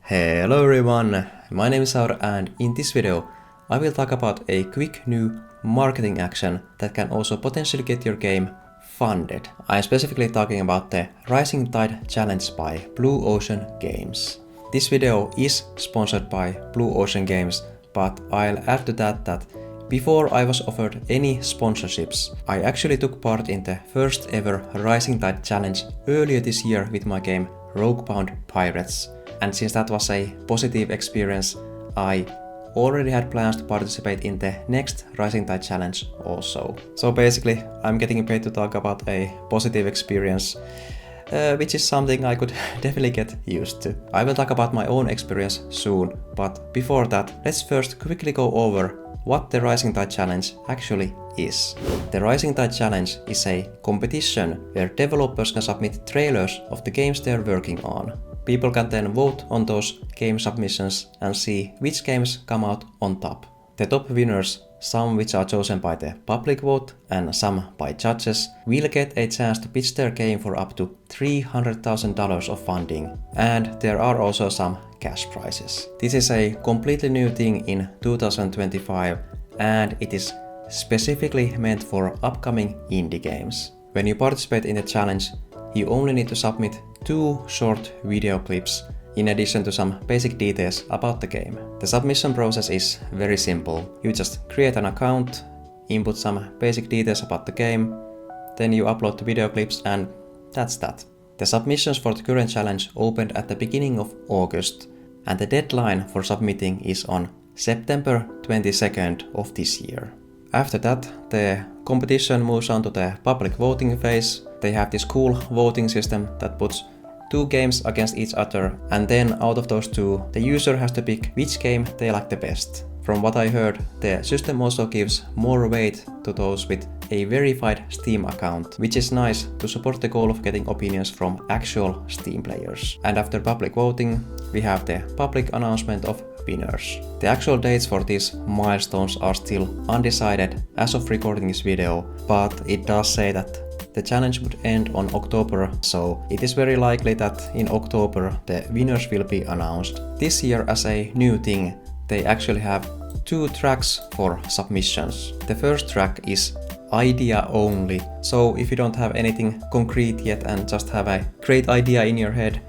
Hello everyone, my name is Auro and in this video I will talk about a quick new marketing action that can also potentially get your game funded. I am specifically talking about the Rising Tide Challenge by Blue Ocean Games. This video is sponsored by Blue Ocean Games, but I'll add to that before I was offered any sponsorships, I actually took part in the first ever Rising Tide Challenge earlier this year with my game Roguebound Pirates. And since that was a positive experience, I already had plans to participate in the next Rising Tide Challenge also. So basically, I'm getting paid to talk about a positive experience, which is something I could definitely get used to. I will talk about my own experience soon, but before that, let's first quickly go over what the Rising Tide Challenge actually is. The Rising Tide Challenge is a competition where developers can submit trailers of the games they're working on. People can then vote on those game submissions and see which games come out on top. The top winners, some which are chosen by the public vote and some by judges, will get a chance to pitch their game for up to $300,000 of funding, and there are also some cash prizes. This is a completely new thing in 2025 and it is specifically meant for upcoming indie games. When you participate in the challenge, you only need to submit 2 short video clips in addition to some basic details about the game. The submission process is very simple. You just create an account, input some basic details about the game, then you upload the video clips and that's that. The submissions for the current challenge opened at the beginning of August and the deadline for submitting is on September 22nd of this year. After that, the competition moves on to the public voting phase. They have this cool voting system that puts 2 games against each other, and then out of those 2, the user has to pick which game they like the best. From what I heard, the system also gives more weight to those with a verified Steam account, which is nice to support the goal of getting opinions from actual Steam players. And after public voting, we have the public announcement of winners. The actual dates for these milestones are still undecided as of recording this video, but it does say that the challenge would end on October, so it is very likely that in October the winners will be announced. This year, as a new thing, they actually have 2 tracks for submissions. The first track is idea only, so if you don't have anything concrete yet and just have a great idea in your head,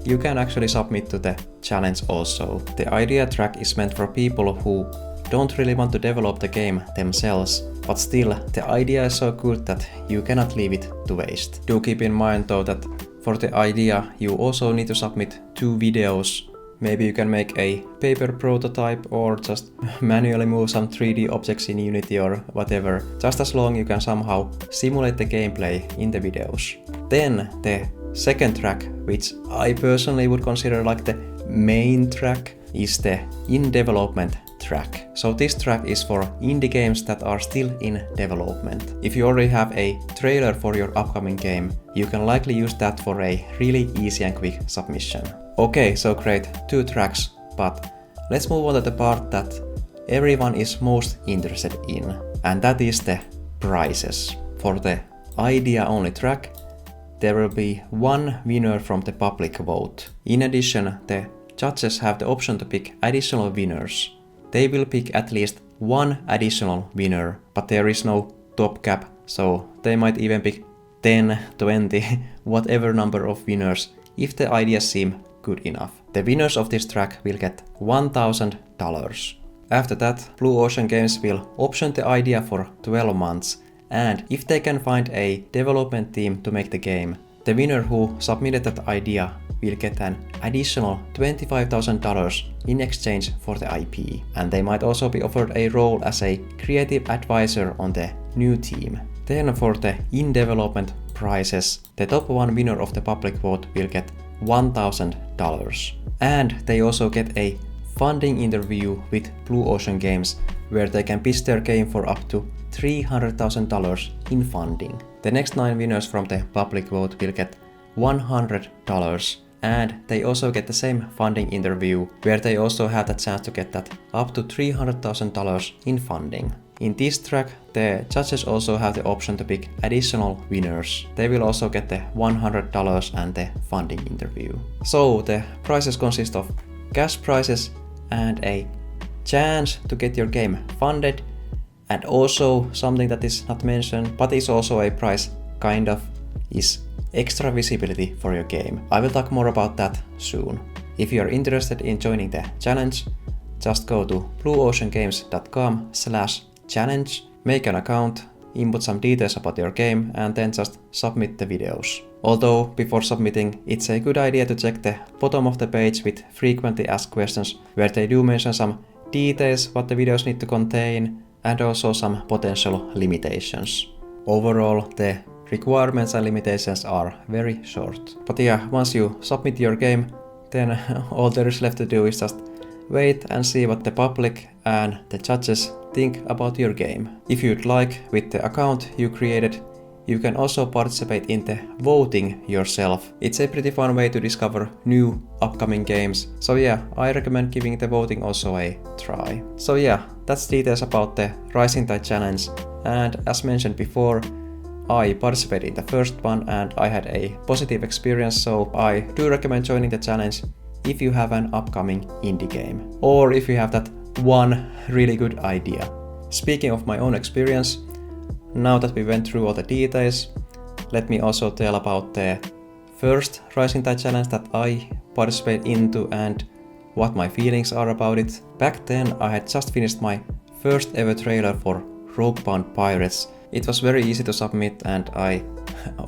you can actually submit to the challenge also. The idea track is meant for people who don't really want to develop the game themselves, but still the idea is so good that you cannot leave it to waste. Do keep in mind though that for the idea you also need to submit 2 videos. Maybe you can make a paper prototype or just manually move some 3D objects in Unity or whatever, just as long you can somehow simulate the gameplay in the videos. Then the second track, which I personally would consider like the main track, is the in development track. So this track is for indie games that are still in development. If you already have a trailer for your upcoming game, you can likely use that for a really easy and quick submission. Okay, so great, 2 tracks, but let's move on to the part that everyone is most interested in, and that is the prizes. For the idea only track, there will be 1 winner from the public vote. In addition, the judges have the option to pick additional winners. They will pick at least 1 additional winner, but there is no top cap, so they might even pick 10, 20, whatever number of winners if the ideas seem good enough. The winners of this track will get $1,000. After that, Blue Ocean Games will option the idea for 12 months, and if they can find a development team to make the game, the winner who submitted that idea will get an additional $25,000 in exchange for the IP, and they might also be offered a role as a creative advisor on the new team. Then for the in-development prizes, the top 1 winner of the public vote will get $1,000, and they also get a funding interview with Blue Ocean Games where they can pitch their game for up to $300,000 in funding. The next 9 winners from the public vote will get $100, and they also get the same funding interview where they also have the chance to get that up to $300,000 in funding. In this track, the judges also have the option to pick additional winners. They will also get the $100 and the funding interview. So the prizes consist of cash prizes and a chance to get your game funded, and also something that is not mentioned but is also a prize kind of is extra visibility for your game. I will talk more about that soon. If you are interested in joining the challenge, just go to blueoceangames.com/challenge, make an account, input some details about your game, and then just submit the videos. Although before submitting, it's a good idea to check the bottom of the page with frequently asked questions, where they do mention some details what the videos need to contain and also some potential limitations. Overall, the requirements and limitations are very short. But yeah, once you submit your game, then all there is left to do is just wait and see what the public and the judges think about your game. If you'd like, with the account you created, you can also participate in the voting yourself. It's a pretty fun way to discover new upcoming games. So yeah, I recommend giving the voting also a try. So yeah, that's details about the Rising Tide Challenge. And as mentioned before, I participated in the first one and I had a positive experience, so I do recommend joining the challenge if you have an upcoming indie game, or if you have that one really good idea. Speaking of my own experience, now that we went through all the details, let me also tell about the first Rising Tide Challenge that I participated into and what my feelings are about it. Back then I had just finished my first ever trailer for Roguebound Pirates. It was very easy to submit, and I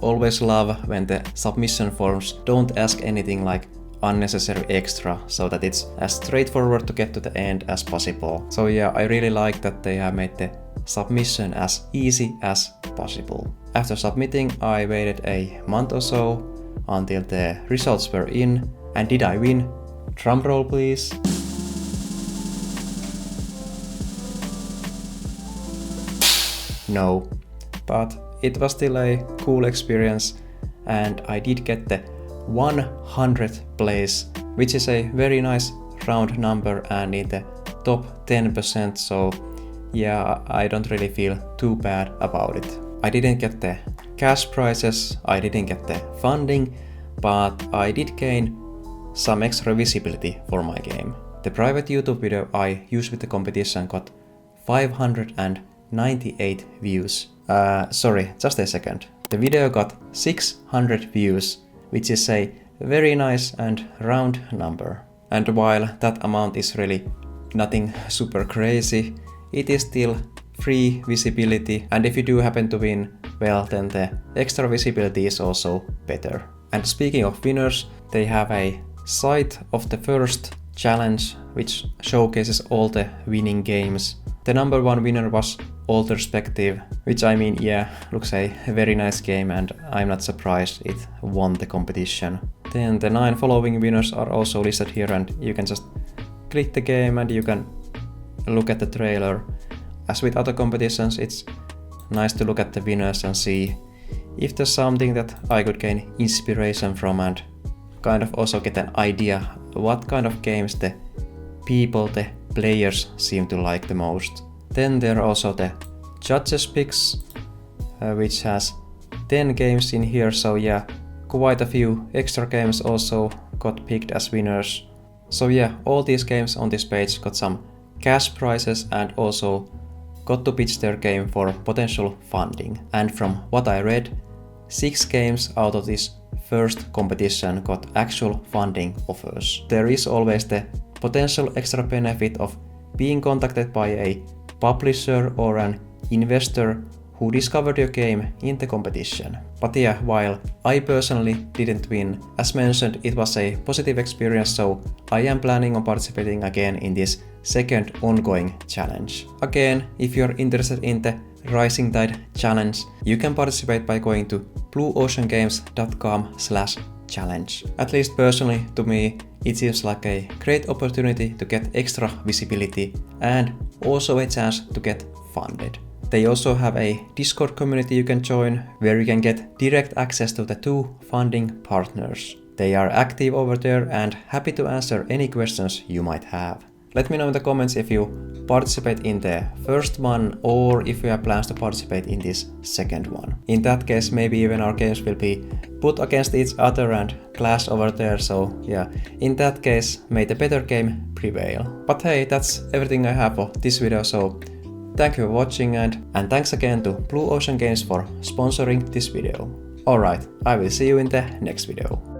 always love when the submission forms don't ask anything like unnecessary extra, so that it's as straightforward to get to the end as possible. So yeah, I really like that they have made the submission as easy as possible. After submitting, I waited a month or so until the results were in. And did I win? Drumroll please. No, but it was still a cool experience, and I did get the 100th place, which is a very nice round number and in the top 10%, so yeah, I don't really feel too bad about it. I didn't get the cash prizes, I didn't get the funding, but I did gain some extra visibility for my game. The private YouTube video I used with the competition got 598 views. Sorry, just a second. The video got 600 views, which is a very nice and round number. And while that amount is really nothing super crazy, it is still free visibility, and if you do happen to win, well, then the extra visibility is also better. And speaking of winners, they have a site of the first challenge which showcases all the winning games. The number one winner was Alterspective, which I mean, yeah, looks a very nice game, and I'm not surprised it won the competition. Then the 9 following winners are also listed here, and you can just click the game and you can look at the trailer. As with other competitions, it's nice to look at the winners and see if there's something that I could gain inspiration from, and kind of also get an idea what kind of games the people, the players, seem to like the most. Then there are also the judges picks, which has 10 games in here, so yeah, quite a few extra games also got picked as winners. So yeah, all these games on this page got some cash prizes and also got to pitch their game for potential funding. And from what I read, 6 games out of this first competition got actual funding offers. There is always the potential extra benefit of being contacted by a publisher or an investor who discovered your game in the competition. But yeah, while I personally didn't win, as mentioned, it was a positive experience, so I am planning on participating again in this second ongoing challenge. Again, if you're interested in the Rising Tide Challenge, you can participate by going to blueoceangames.com/challenge. At least personally, to me, it seems like a great opportunity to get extra visibility and also a chance to get funded. They also have a Discord community you can join, where you can get direct access to the 2 funding partners. They are active over there and happy to answer any questions you might have. Let me know in the comments if you participate in the first one or if you have plans to participate in this second one. In that case, maybe even our games will be put against each other and clash over there, so yeah, in that case, may the better game prevail. But hey, that's everything I have for this video, so thank you for watching and thanks again to Blue Ocean Games for sponsoring this video. Alright, I will see you in the next video.